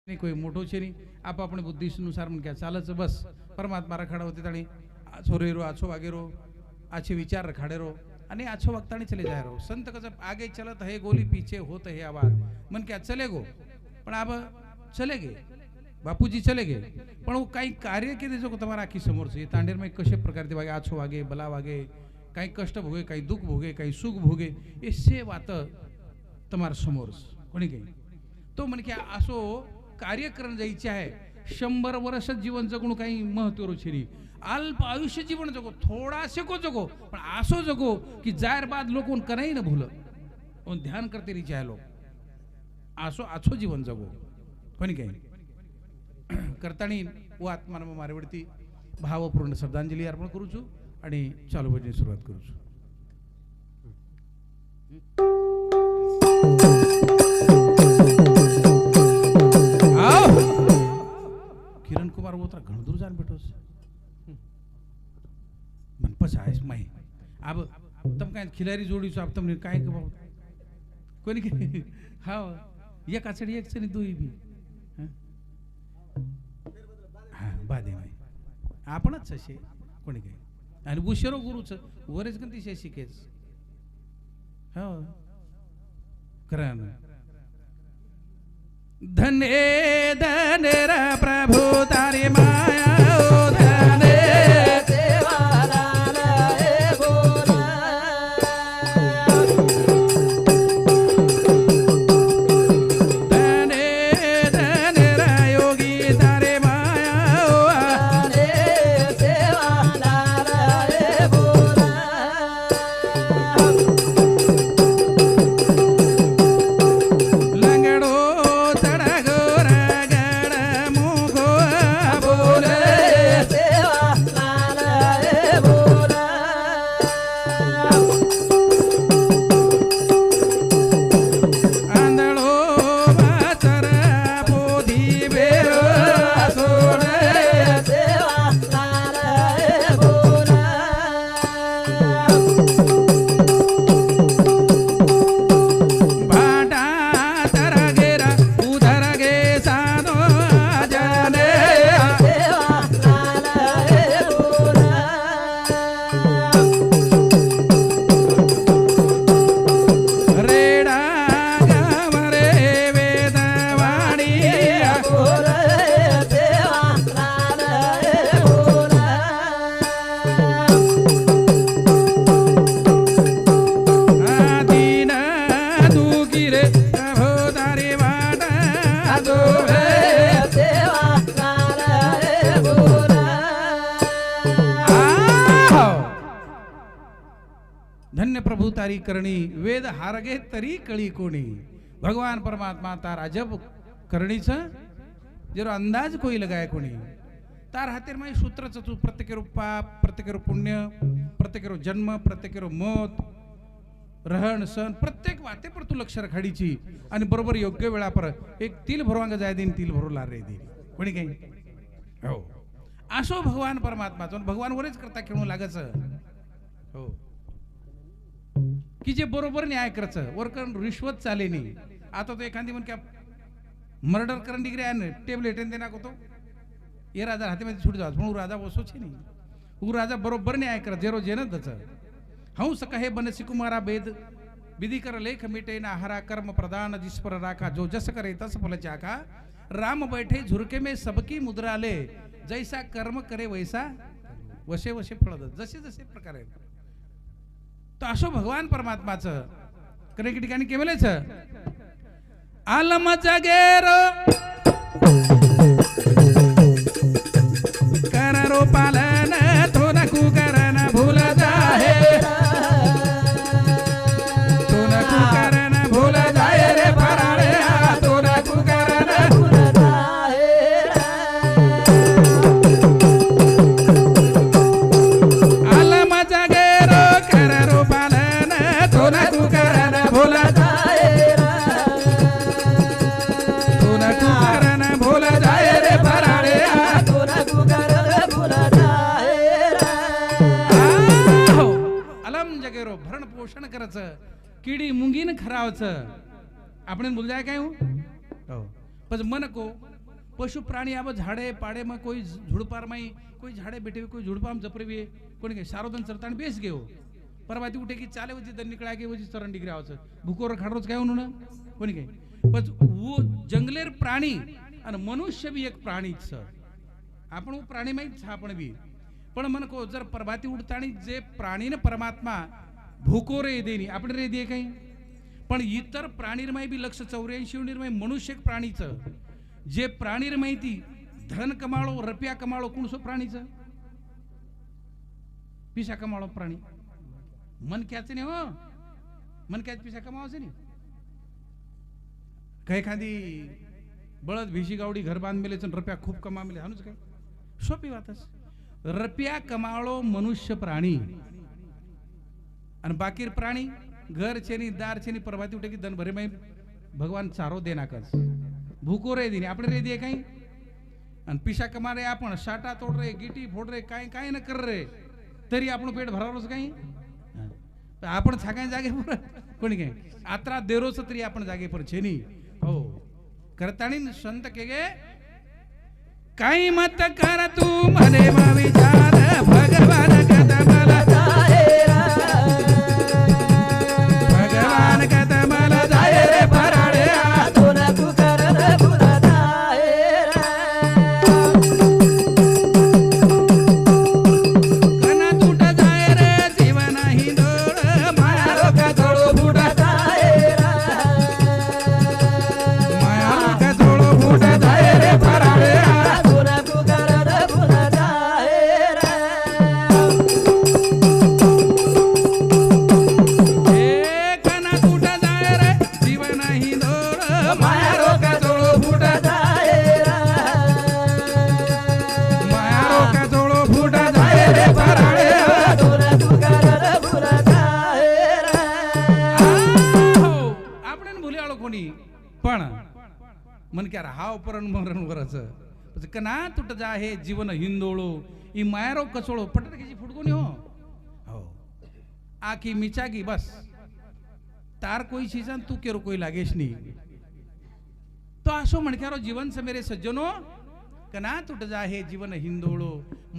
नहीं कोई मोटो छे नहीं आप अपने बुद्धि अनुसार मन क्या चाल बस परमात्मा रखाड़ा होते ताणी आछो रे रो आछो वागे रो आछे विचार रखाड़े रो अने आछो वक्ताणी चले जाए रो संत कसं आगे चलत है गोली पीछे होत है आवाज मन क्या चले गो पण अब चले गे बापूजी चले गए पण वो काही कार्य केले जो तुम्हारा आखी समोर छे तांडेर में कशे प्रकार वागे आछो वागे बला वागे काही कष्ट भोगे काही दुख भोगे काही सुख भोगे ए से वात तुम्हारा समोर कोणी काही तो मन क्या असो कार्य करण जायचे आहे 100 वर्ष जीवन जगणं काही महत्व छे अल्प आयुष्य जीवन जगो थोड़ा से को जगो पण आसो जगो कि जायर बाद लोग उन कराई न भूल उन ध्यान करते रही चाहे लोग आसो आछो जीवन जगो कोणी काही करतानी वो आत्मा मारे वरती भावपूर्ण श्रद्धांजली अर्पण करू छु आणि चालू भजन सुरुवात करू छु किरण कुमार वो तर घण दूर जान बैठो मन पस आयस माई अब तम काय खिलारी जोड़ी छो अब तुमने काय के कोनी के हां एक आछड़ी एक छनी दुई भी हां बादे माई आपणच छे कोणी काय आणि बुशरो गुरुच वरेच गंती शे शिकेच हां करान धन्य धन्य प्रभु तारी माया ओ धन्य धन्य प्रभु तारी करणी वेद हारगे तरी कळी कोणी भगवान परमात्मा तार अजब करणीच जरो अंदाज कोई लगाए कोणी तार हातेर में सूत्र तू प्रत्येक पाप प्रत्येक पुण्य प्रत्येक जन्म प्रत्येक मौत रहन सहन प्रत्येक वाते पर तू लक्ष रखाडीची आणि बरोबर योग्य वेळा पर एक तिल भरवांग जाय दिन तिल भरू लार रे दी कोणी काही हो आसो भगवान परमात्मा भगवान वरच करता खेळू लागच हो कि जे बरोबर न्याय करच वर करून रिश्वत चाले नाही आता तो एखादी म्हण क्या मर्डर करन डिग्री आहे टेबलेट देना को तो ये राजा हाते में छूट जाओ पण राजा बसो छे नहीं वो राजा बरोबर न्याय कर जेरो जेन दच हंस कहे बनसी कुमारा वेद विधि कर लेख मिटे ना हरा कर्म प्रदान जिस पर राखा जो जस करे तस फल चाखा राम बैठे झुरके में सबकी मुद्रा ले जैसा कर्म करे वैसा वशे वशे फळ जसे जसे प्रकारे तो असो भगवान परमात्माचं कनेक ठिकाणी केवलेच आलम जगेर करो पालन तो नको करन भूल जाहे तो नको करन भूल जाए रे पराणे तो नको करन भूल जाए आलम जगेर करो पालन तो नको करन भूल जाए तो नको करन भूल जाए रे पराणे तो नको करन भूल भरण पोषण करायचं किडी मुंगीन खरावचं आपण बोल जाय काय हो पण मन को पशु प्राणी आब झाड़े पाड़े में कोई झुड़पार में कोई झाड़े बैठे हुए कोई झुड़पा में जपरे हुए कोई के सारोदन चरता बेस गयो परवाती उठे की चाले वजी दन निकला के वजी चरण डिग्री आवच भूकोर खाडरोच काय म्हणून कोणी काय पण वो जंगलेर प्राणी आणि मनुष्य भी एक प्राणीच आपण वो प्राणी माहीत आपण बी पण मन को जर परवाती उठतानी जे प्राणी ने परमात्मा भूकोरे देनी आपण रे दे काही पण इतर प्राणीरमाई बी लक्ष 84 निर्मय मनुष्य एक प्राणीचं जे प्राणीर माहिती धन कमाळो रुपया कमाळो कोणसो प्राणीचं पिसा कमाळो प्राणी मन क्याच नाही हो मन क्याच पिसा कमावायचं नाही काही खादी बळद भिशी गावडी घर बांध मेले रुपया खूप कमा मेले हानुच काय सोपी बातच रुपया कमाळो मनुष्य प्राणी आणि बाकीर प्राणी घर छेनी दार छेनी परवाती उठे की दन भरे में भगवान चारो देना कस भूको रे दिनी आपण रे दिए काही आणि पिशा कमा रे आपण साटा तोड रे गिटी फोड रे काय काय न कर रे तरी आपण पेट भरावलोच काही आपण छाकाय जागे पर कोणी काय आत्रा देरोस तरी आपण जागे पर छेनी हो करतानी संत केगे काही मत कर तू मने मा विचार भगवान कथा मला मन क्या हाव परण मरण वरच कना तुट जा हे जीवन हिंदोळो ई मायारो कचोळो पटकीची फुटकोनी हो आखी मिचागी बस तार कोई चीजन तू केरो कोई लागेश नहीं तो आसो मणक्यारो जीवन से मेरे सज्जनो कना तुट जा हे जीवन हिंदोळो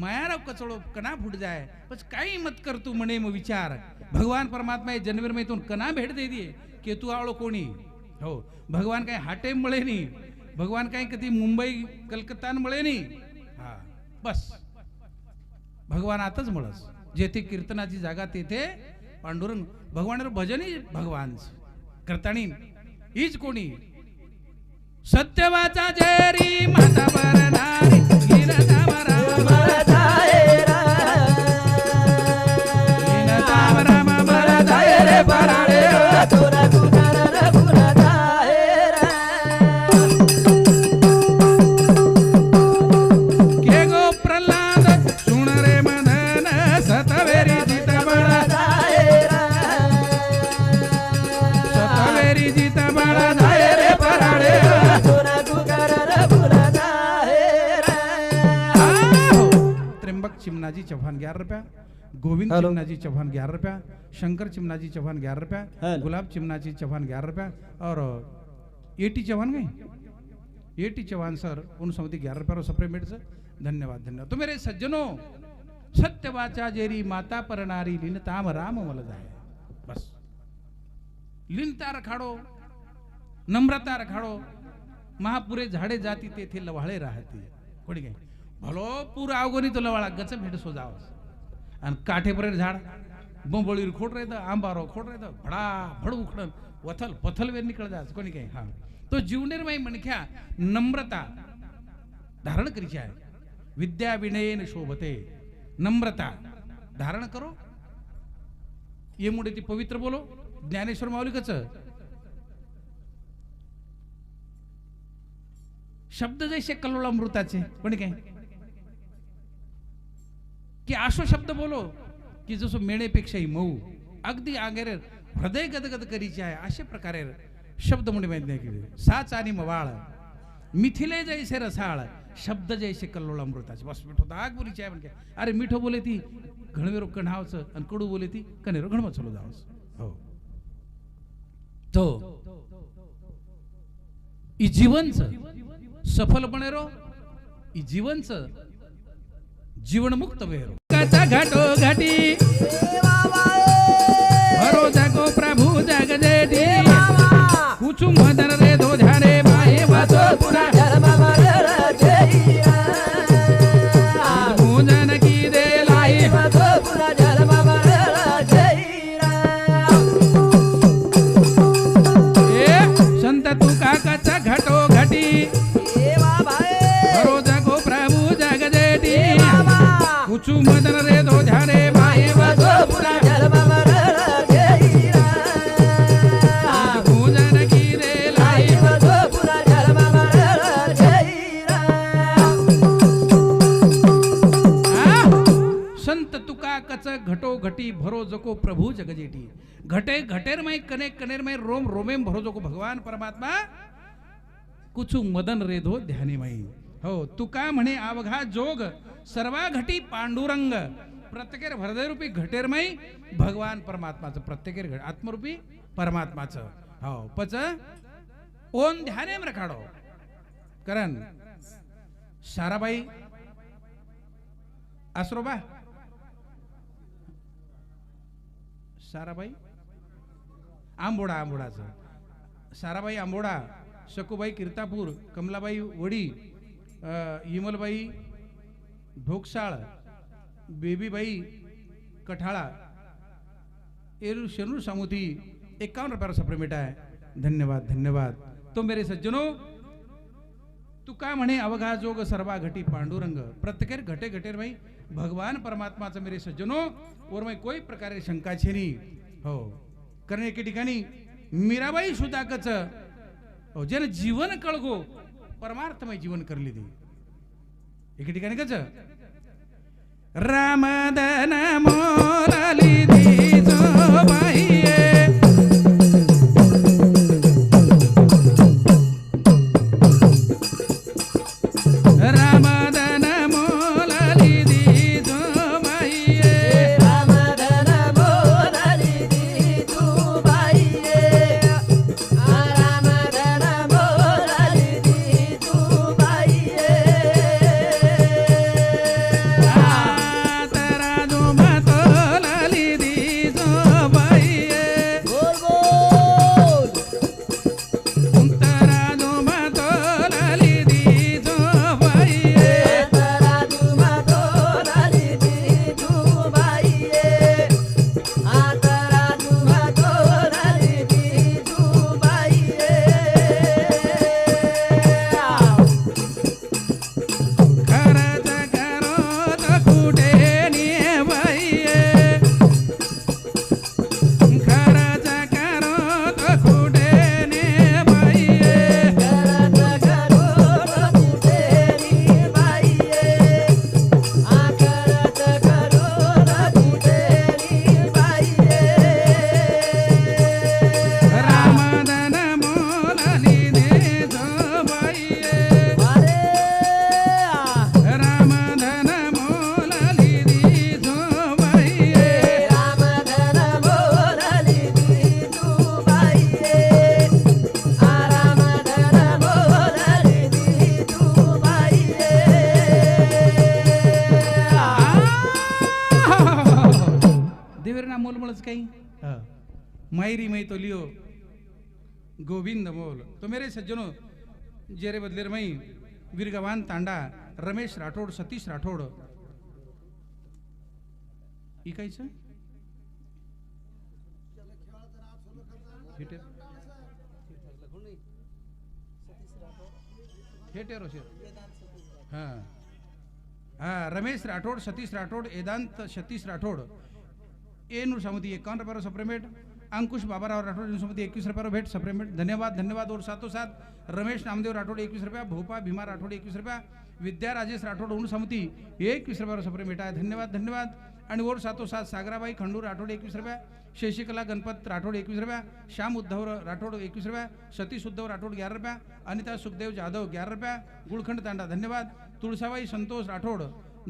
मायारो कचोळो कना फुट जाए बस काही मत कर तू मने म विचार भगवान परमात्मा ये जनवर में तू कना भेट दे दिए के तू आवळो कोणी हो भगवान काही हाटे मळे नाही भगवान काही कधी मुंबई कलकत्ता मळे नाही हा बस भगवान आताच मळस जेथे कीर्तनाची जागा तेथे पांडुरंग भगवान भजनी भगवान करतानी हीच कोणी सत्यवाचा जेरी माता परनारी चिमनाजी चौहान 11 रुपया गोविंद चिमनाजी चौहान 11 रुपया शंकर चिमनाजी चौहान 11 रुपया गुलाब चिमनाजी चौहान 11 रुपया और एटी चौहान गई एटी चौहान सर उन समिति 11 रुपया सप्रेमेट सर धन्यवाद धन्यवाद। तो मेरे सज्जनों सत्यवाचा जेरी माता परनारी लीनताम राम मल जाए बस लीनता रखाड़ो नम्रता रखाड़ो महापुरे झाड़े जाती ते थे लवाळे राहती कोणी गई भलो पूरा आवगोनी तो लवाळा गच भेट सो जावस आणि काठेपर झाड बोंबळीर खोट रहता आंबारो खोट रहता भडा भड उखडन वथल पथल वे निकळ जास कोणी काही हा तो जीवनिर्मय मनख्या नम्रता धारण करीची आहे विद्या विनयेन शोभते नम्रता धारण करो ये मुळे ती पवित्र बोलो ज्ञानेश्वर माऊली कच शब्द जैसे कल्लोळामृताचे कोणी काही की आशो शब्द बोलो की जसो मेणेपेक्षाही मऊ अगदी आगेर हृदय गदगद करीचे आहे अशा प्रकारे शब्द मुळे माहित नाही की साच आणि मवाळ मिथिले जैसे रसाळ शब्द जैसे कल्लोळामृताचे बस मिठो दाग बोलीचे आहे म्हणजे अरे मिठो बोले ती घणवेरो कणावचं आणि कडू बोले ती कनेरो घणव चलो जावस हो तो ई जीवनचं सफल बनेरो ई जीवनच जीवनमुक्त वेरो काचा घाटो घाटी भरो जागो प्रभु जग जेठी कुचु मदन रे दो ध्याने माए वासो पुरा पूजन की दे लाई संत तुका काचा घाटो घाटी भरो जागो प्रभु जग जेठी कुचु मदन रे दो ध्याने माए वासो पुरा घटो घटी भरो जको प्रभु जगजेटी घटे घटेर में कने कनेर में रोम रोमेम भरो जको भगवान परमात्मा कुचु मदन रेधो ध्यानी मई हो तुका म्हणे अवघा जोग सर्वा घटी पांडुरंग प्रत्येकेर हृदय रूपी घटेर में भगवान परमात्माचं प्रत्येकेर आत्मरूपी परमात्माचं हो पच ओन ध्यानेम रखाडो कारण साराबाई आसरोबा साराबाई आंबोडा आंबोडाचं साराबाई आंबोडा शकूबाई कीर्तापूर कमलाबाई वडी इमलबाई ढोकसाळ बेबीबाई कठाळा एरू शेनू सामुती 51 रुपये सप्रेमेट आहे धन्यवाद धन्यवाद तो मेरे सज्जनो तू का म्हणे अवघा जोग सर्वा घटी पांडुरंग प्रत्येक घटे घटेर भाई भगवान परमात्माचं मेरे सज्जनो और मैं कोई प्रकारे शंका छे नहीं हो कारण एके ठिकाणी मीराबाई सुदाकच हो ज्याने जीवन कळगो परमार्थमय जीवन करली ती एके ठिकाणी कच रामदन मोलाली दी जो बाईये मायरी मई तो लियो गोविंद मोल तो मेरे सज्जनों जेरे बदलेर मई वीरगवान तांडा रमेश राठोड सतीश राठोड इकायचं हाँ रमेश राठोड सतीश राठोड वेदांत सतीश राठोड एनूर सामुदी 51 रुपये सप्रेमेट अंकुश बाबाराव राठोड सामुदी 21 रुपये भेट सप्रेमेट धन्यवाद धन्यवाद और साथों साथ रमेश नामदेव राठोड 21 रुपया भोपा भीमा राठोड 21 रुपया विद्या राजेश राठोड उन सामुदी 21 रुपये सप्रेमेट आहे धन्यवाद धन्यवाद आणि और साथों साथ सागराबाई खंडू राठोड 21 रुपया शशिकला गणपत राठोड 21 रुपया श्याम उद्धव राठोड 21 रुपया सतीश उद्धव राठोड 11 रुपया अनिता सुखदेव जाधव 11 रुपया गुळखंड तांडा धन्यवाद तुळसाबाई संतोष राठोड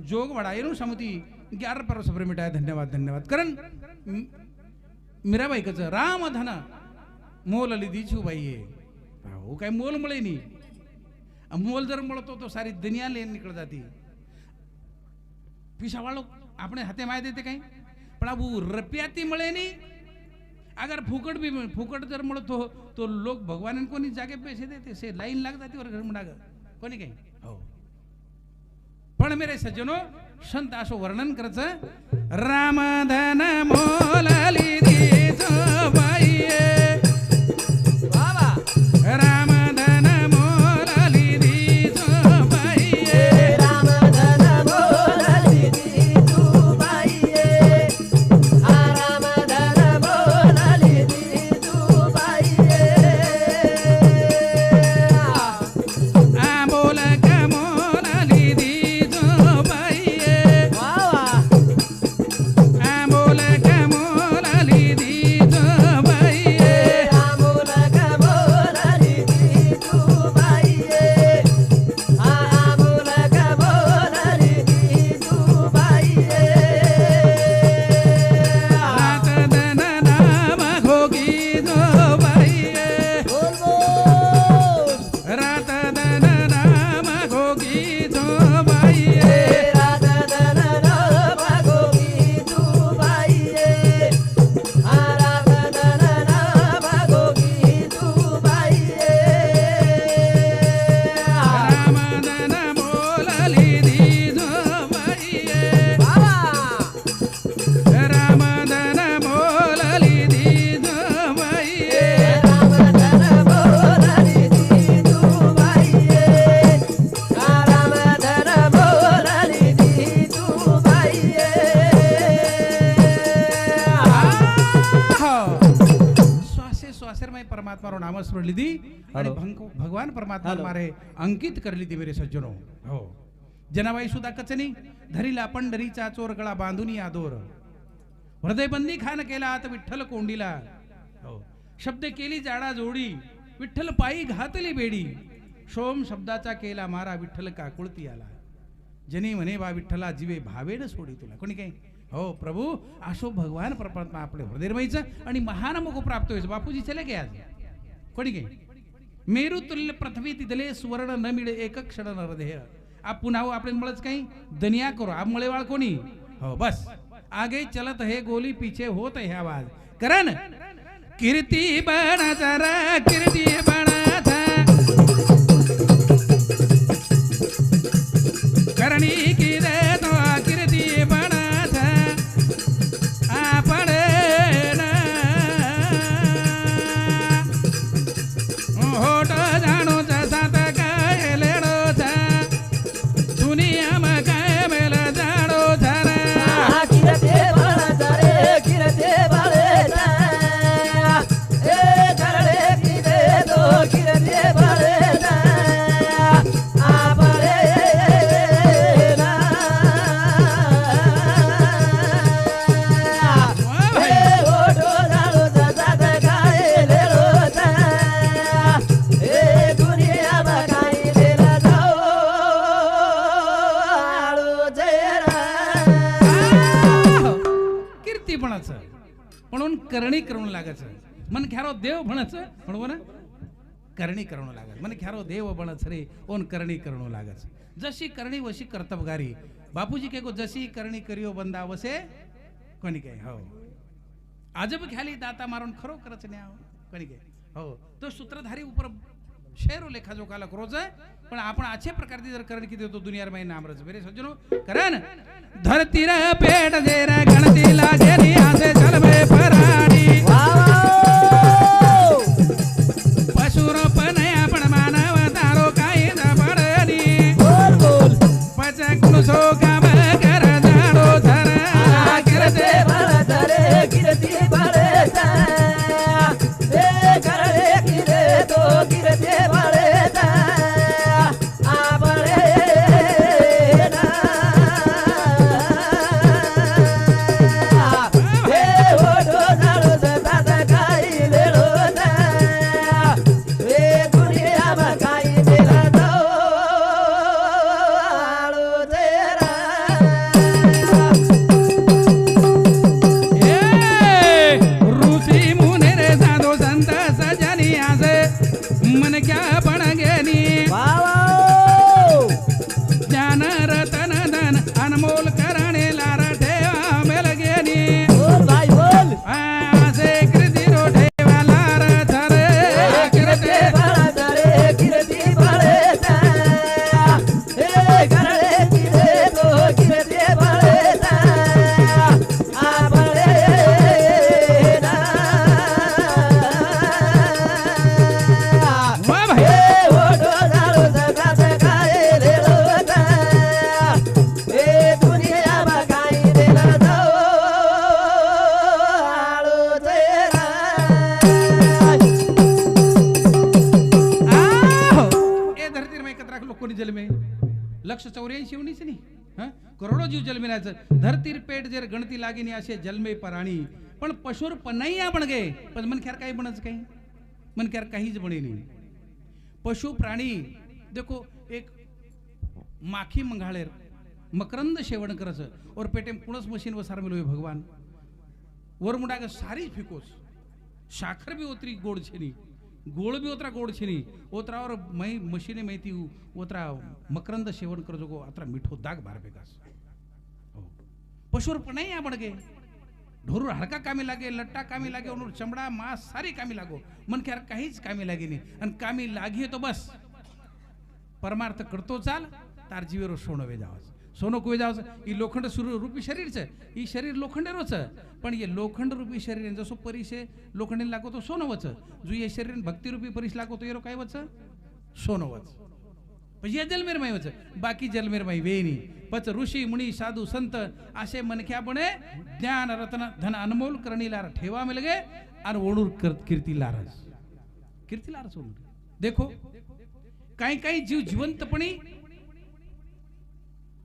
जोगवाडा येणू समिती 11 रुपये सप्रेमेट आहे धन्यवाद धन्यवाद कारण मीराबाई कच रामधन मोल लिदी छुबाई हो काय मोल मळे नी मोल जर મળતો તો સારી દુનિયા લઈને નીકળ જાતી પૈસા વાળો આપણે હાથે માય દેતે કઈ પણ આ રૂપિયાથી મળે નહીં अगर फुकट जर મળતો તો लोक भगवान कोणी जागे पैसे देते से लाइन लाग जाती और घर में कोणी काही हो पण मेरे सज्जनो संत असो वर्णन करच राम धन मोलाली दीजो बाईये बाबा राम धन मोलाली दीजो बाईये राम धन मोलाली दीजो बाईये आ राम धन मोलाली दीजो बाईये आ बोल का मोलाली दीजो बाईये बाबा आ बोल का मोलाली दीजो बाईये आ बोल का मोलाली दीजो बाईये आ बोल का मोलाली दीजो बाईये रात दिन नाम घोगी जो बाईये बोल बोल रात दिन नाम घोगी जो बाईये रात दिन नाम घोगी जो बाईये आ रात दिन नाम घोगी जो बाईये राम धन मोलाली दीजो बाईये बाबा राम धन मोलाली दीजो बाईये राम धन मोलाली दीजो बाईये आ राम धन मोलाली दीजो बाईये श्वासे श्वासेर में परमात्मा रो नाम स्मरण लीधी आणि भगवान परमात्मा मारे अंकित कर लीधी मेरे सज्जनो हो जनाबाई सुद्धा कचनी धरीला पंढरीचा चोर गळा बांधून या दोर हृदयबंदी खान केला आता विठ्ठल कोंडीला हो शब्द केली जाडा जोडी विठ्ठल पायी घातली बेडी सोम शब्दाचा केला मारा विठ्ठल काकुळती आला जनी म्हणे बा विठ्ठला जीवे भावेड सोडी तुला कोणी काही हो प्रभू आशो भगवान परमात्मा आपले हृदय रमायचं आणि महान मोको प्राप्त व्हायचं बापूजी चले गे आज कोणी काही मेरू तुल्य पृथ्वी तिथले सुवर्ण न मिळे एक क्षण नरदेह आप पुन्हा आपले मळच काही दनिया करो आप मळेवाळ कोणी हो बस आगे चलत है गोली पीछे होत है आवाज करण कीर्ती बना जरा कीर्ती बना था करणी की दे तो कीर्ती बना था आपड़े ना होट जानो जसा काय लेडो था दुनिया में काय मेल जानो झरा किरते बड़ा जरे किरते बड़े ना ए करड़े की दे दो किरते बड़े ना आ बड़े ना ए ओटो जानो जसा गाए ले रोता ए दुनिया में गाए ले जाओ आळू जेरा कीर्तीपणाचं म्हणून करणी करून लागायचं मन ख्यारो देव भणायचं म्हणू ना करणी करणं लागत मन ख्यारो देव बनच रे ओन करणी करणं लागत जशी करणी वशी कर्तबगारी बापूजी के को जशी करणी करियो बंदा वसे कोणी काय हो अजब ख्याली दाता मारून खरो करच न्या कोणी काय हो तो सूत्रधारी ऊपर शेरो लेखा जो काला रोज पण आपण अच्छे प्रकारची जर करण किती होतो दुनियार में नाम रज मेरे सज्जनो करण धरती रे पेट दे रे गणती लागे नी आसे चल में पराणी पशुरो पण आपण मानव तारो काय न पडनी बोल बोल पचक नुसो काम कर जाडो धरा किरते बड़ा जरे किरते बड़े ना ए करड़े की दे दो किरते बड़े ना आ बड़े ना ए ओटो 184 उनीच नाही हं? करोडो जीव जन्मिनाचं धरतीर पेट जर गणती लागेनी असे जन्मे पराणी पण पशुर पनाई बन गे पण मनख्यार काही बनच काही मनख्यार काहीच बने नाही पशु प्राणी देखो एक माखी मंगाळेर मकरंद सेवन करस और पेटे में कुणस मशीन व सार मिलो भगवान वर मुंडा के सारी फिकोस साखर भी उतरी गोड़ छेनी गोड़ भी उतरा गोड़ छेनी उतरा और मई मशीने माहिती उतरा मकरंद सेवन कर जो अतरा मीठो दाग बार बेगास पशुर पण आपण गे ढोरू हडका कामी लागे लट्टा कामी लागे और चमड़ा मांस सारी कामी लागो मन ख्यार काहीच कामी लागे नहीं आणि कामी लागी तो बस परमार्थ करतो चाल तार जीवेरो सोनो वे जावस सोनो कुवे जावस ई लोखंड रूपी शरीर छे ई शरीर लोखंडेरो छे पण ये लोखंड रूपी शरीर जसो परिसे लोखंडे लागो तो सोनो वच जो ये शरीर भक्ति रूपी परिस लागो तो येरो काय वच सोनो वच पण ये जलमेर माई वच बाकी जलमेर माई वेनी पच ऋषी मुनी साधू संत असे मनख्या बने ज्ञान रत्न धन अनमोल करणीलार ठेवा मिलगे आणि ओणूर कीर्ती लारस देखो काही काही जीव जिवंतपणी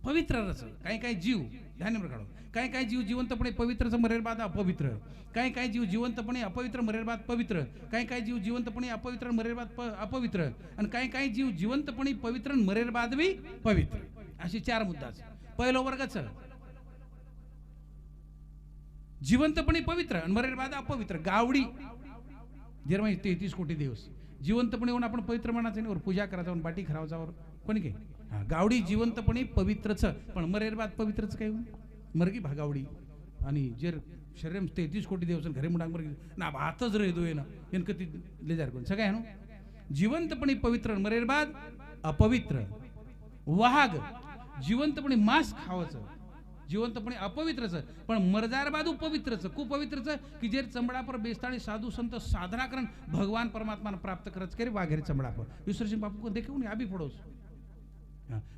पवित्र रस काही काही जीव ध्यान काढो काही काही जीव जिवंतपणे पवित्रच मरेल बाद अपवित्र काही काही जीव जिवंतपणे अपवित्र मरेल बाद पवित्र काही काही जीव जिवंतपणे अपवित्र मरेल बाद अपवित्र आणि काही काही जीव जिवंतपणे पवित्र मरेल बाद बी पवित्र अशी चार मुद्दाच पहिलो वर्गच जिवंतपणे पवित्र आणि मरेल बाद अपवित्र गावडी जेरमाई 33 कोटी दिवस जिवंतपणे होऊन आपण पवित्र मानायचं और पूजा करायचं बाटी खरावचावर कोणी काय गावडी जिवंतपणे पवित्रच पण मरेर बाद पवित्रच काय मरगी भागावडी आणि जर शरीर 33 कोटी दिवस घरे मुडांग मरगी ना भातच रेदो ना कती लेजार कोण सगळ्या नो जिवंतपणे पवित्र मरेर बाद अपवित्र वाघ जिवंतपणे मांस खावायचं जिवंतपणे अपवित्रच पण मरजार बाद पवित्रच कुपवित्रच की जे चमडा पर बेस्ताळी साधू संत साधना करण भगवान परमात्मा प्राप्त करच करे वाघेर चमडा पर ईश्वर सिंह बापू को देखे उन्हें आबी पडोस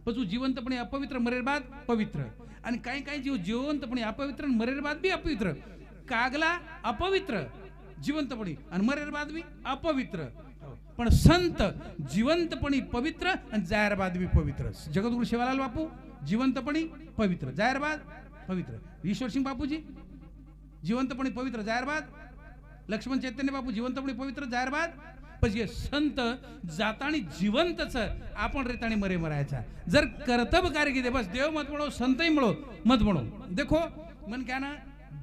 पशु जिवंतपणे अपवित्र मरेर बाद पवित्र आणि काही काही जीव जिवंतपणे अपवित्र मरेर बाद बी अपवित्र कागला अपवित्र जिवंतपणे आणि मरेर बाद बी अपवित्र पण संत जिवंतपणे पवित्र आणि जायर बाद बी पवित्र जगद्गुरु शिवालाल बापू जिवंतपणे पवित्र जायर बाद पवित्र ईश्वर सिंह बापूजी जिवंतपणे पवित्र जायर बाद लक्ष्मण चैतन्य बापू जिवंतपणे पवित्र जायर बाद पण ये संत जातानी जिवंतच आपण रेतानी मरे मरायचा जर कर्तव्य कार्य किती बस देव मत म्हणो संतही म्हणो मत म्हणो देखो मन क्या ना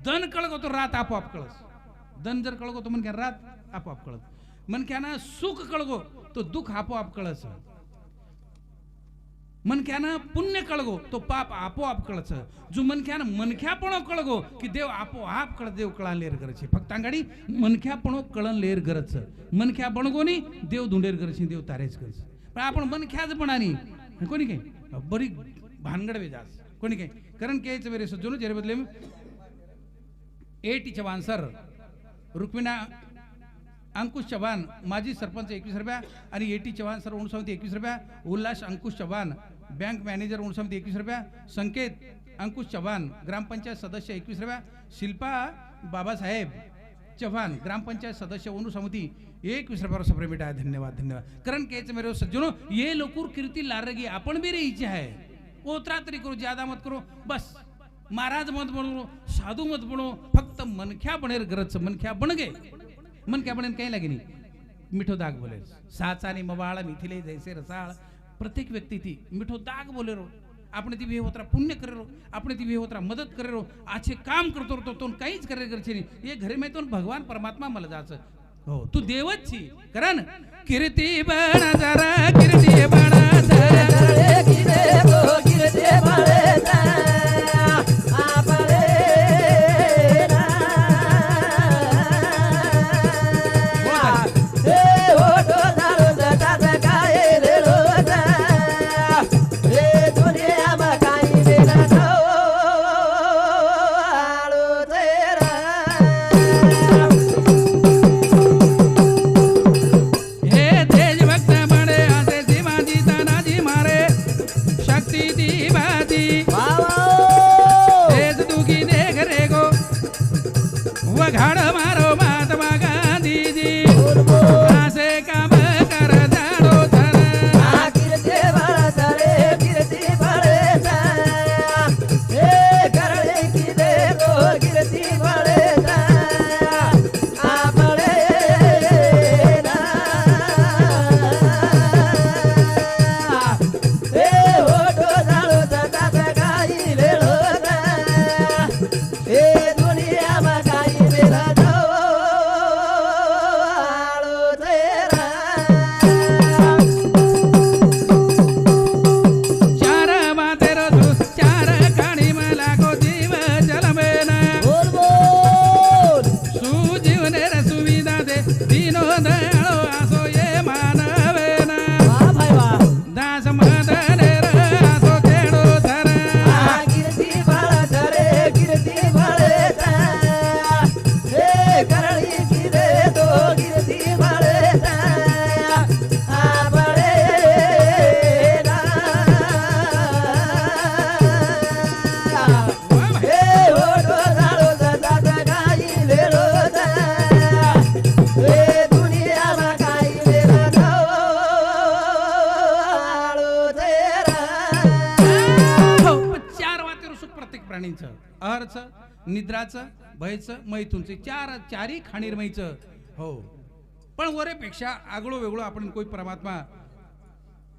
दन कळगो तो रात आपोआप कळस दन जर कळगो तो मन क्या रात आपोआप कळत मन क्या ना सुख कळगो तो दुःख आपोआप कळस मन क्या ना पुण्य कळगो तो पाप आपोआप कळच जो मन क्या ना मनख्यापणो कळगो की देव आपोआप कळ देव कळा लेर करचे फक्त अंगाडी मनख्यापणो कळन लेर करच मनख्या बनगोनी देव धुंडेर करचे देव तारेच करच पण आपण मनख्याच बनानी कोणी काय बरी भानगड वेजास कोणी काय कारण केच वेरे सज्जनो जेरे बदले 80 चव्हाण सर रुक्मिणा अंकुश चव्हाण माजी सरपंच 21 रुपया आणि 80 चव्हाण सर उणसमिती 21 रुपया उल्लास अंकुश चव्हाण बैंक मॅनेजर उणसमिती 21 रुपया संकेत अंकुश चव्हाण ग्रामपंचायत सदस्य 21 रुपया शिल्पा बाबासाहेब चव्हाण ग्रामपंचायत सदस्य उणसमिती 21 रुपया सफरे बेटा धन्यवाद धन्यवाद करण केच मेरे सज्जनों ये लोकुर कीर्ति लारगी आपण भी रही है ओतरा तरी करो ज्यादा मत करो बस महाराज मत बनो साधु मत बनो फक्त मनख्या बनेर गरज मनख्या बन गे मन क्या बने कहीं लगे नहीं मिठो दाग बोले साचानी मवाळ मिथिले जैसे रसाळ प्रत्येक व्यक्ति थी मिठो दाग बोले रो आपने ती होतरा पुण्य करे रो आपने ती होतरा मदद करे रो अच्छे काम करतो रो तो काहीच करे गरजे नहीं ये घरे में तो भगवान परमात्मा मला जाच हो तू देवच छी करन कीर्ती बणा जरा कीर्ती बणा जरा कीर्ती बणा हे देशभक्त बड़े आसे शिवाजी तानाजी मारे प्राणींचं अहरचं निद्राचं भयचं मैथूनचं चारी खाणीरमयचं हो पण वरेपेक्षा आगळो वेगळो आपण कोई परमात्मा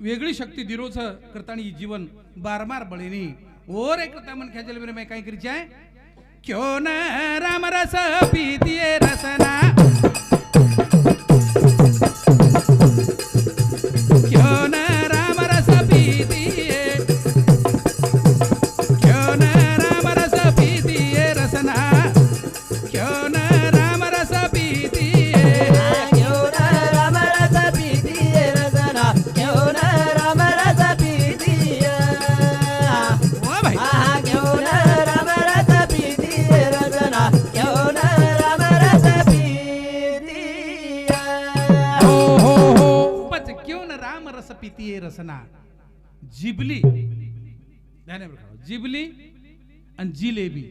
वेगळी शक्ती दिरोच करताना जीवन बारमार बळीनी और एक करता मन ख्याचल मेरे मैं काही करीच आहे क्यों न राम रस पीतिए रसना क्यों न राम रस पीतिए क्यों न राम रस पीतिए रसना क्यों न राम रस पीतिए क्यों न राम रस पीतिए रसना क्यों न राम रस पीतिए ओ भाई क्यों न राम रस पीतिए रसना क्यों न राम रस पीतिए हो पच क्यों न राम रस पीतिए रसना जिबली ध्यान रखा जिबली आणि जिलेबी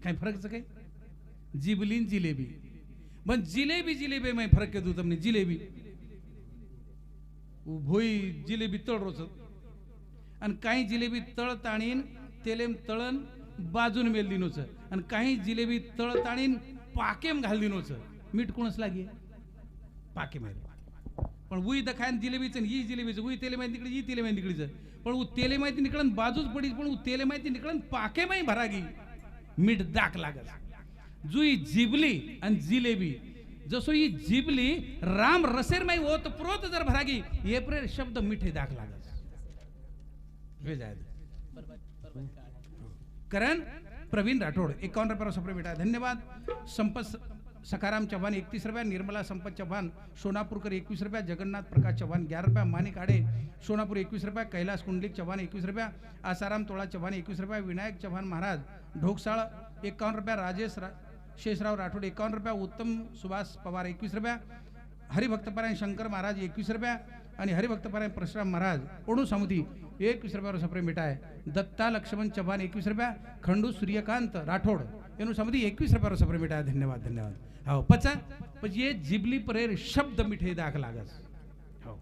काय फरक છે जिबली आणि जिलेबी पण जिलेबी में फरक के दू તમને जिलेबी भोई जिलेबी तळ रोच आणि काही जिलेबी तळ ताणीन तेलेम तळण बाजून मेल दिनोच आणि काही जिलेबी तळ ताणीन पाकेम घाल दिनोच मीठ कोणच लागे पाके मारे पण उई दखान जिलेबीचं ही जिलेबीचं उई तेले माहिती निकळी ही तेले माहिती निकळीचं पण उ तेले माहिती निकळन बाजूच पडी पण उ तेले माहिती निकळन पाके माही भरागी मीठ दाख लागत जुई जिबली आणि जिलेबी जसो ही जिबली राम रसेर माही होत प्रोत जर भरागी ये प्रे शब्द मिठे दाख लागत वे जाय करण प्रवीण राठोड 51 रुपये सप्रे बेटा धन्यवाद संपत सखाराम चौहान 31 रुपया निर्मला संपत चौहान सोनापुरकर 21 रुपया जगन्नाथ प्रकाश चौहान 11 रुपया मानिक आडे सोनापुर 21 रुपया कैलास कुंडलिक चौहान 21 रुपया आसाराम तोळा चौहान 21 रुपया विनायक चौहान महाराज ढोकसाळ 51 रुपया राजेश शेषराव राठोड 51 रुपया उत्तम सुभाष पवार 21 रुपया हरिभक्तपरायण शंकर महाराज 21 रुपया आणि हरिभक्तपरायण परशुराम महाराज ओणू समुदी 21 रुपया सप्रे मिठाय दत्ता लक्ष्मण चौहान 21 रुपया खंडू सूर्यकांत राठोड एनु समुदी 21 रुपया सप्रे मिठाय धन्यवाद धन्यवाद हो पचा पण ये जिबली परेर शब्द मिठे दाख लागस हो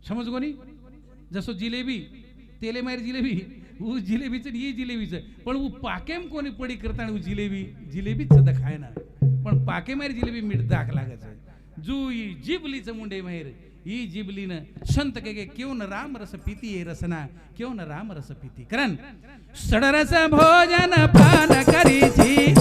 समज कोणी जसो जिलेबी तेले मार जिलेबी उ जिलेबीचं ही जिलेबीचं पण उ पाकेम कोणी पडी करताना उ जिलेबीच दखाय ना पण पाके मार जिलेबी मीठ दाख लागत जू जिबलीचं मुंडे माहेर ही जिबलीनं संत के क्यों न राम रस पीती ये रसना क्यों न राम रस पीती कारण सडरस भोजन पान करीची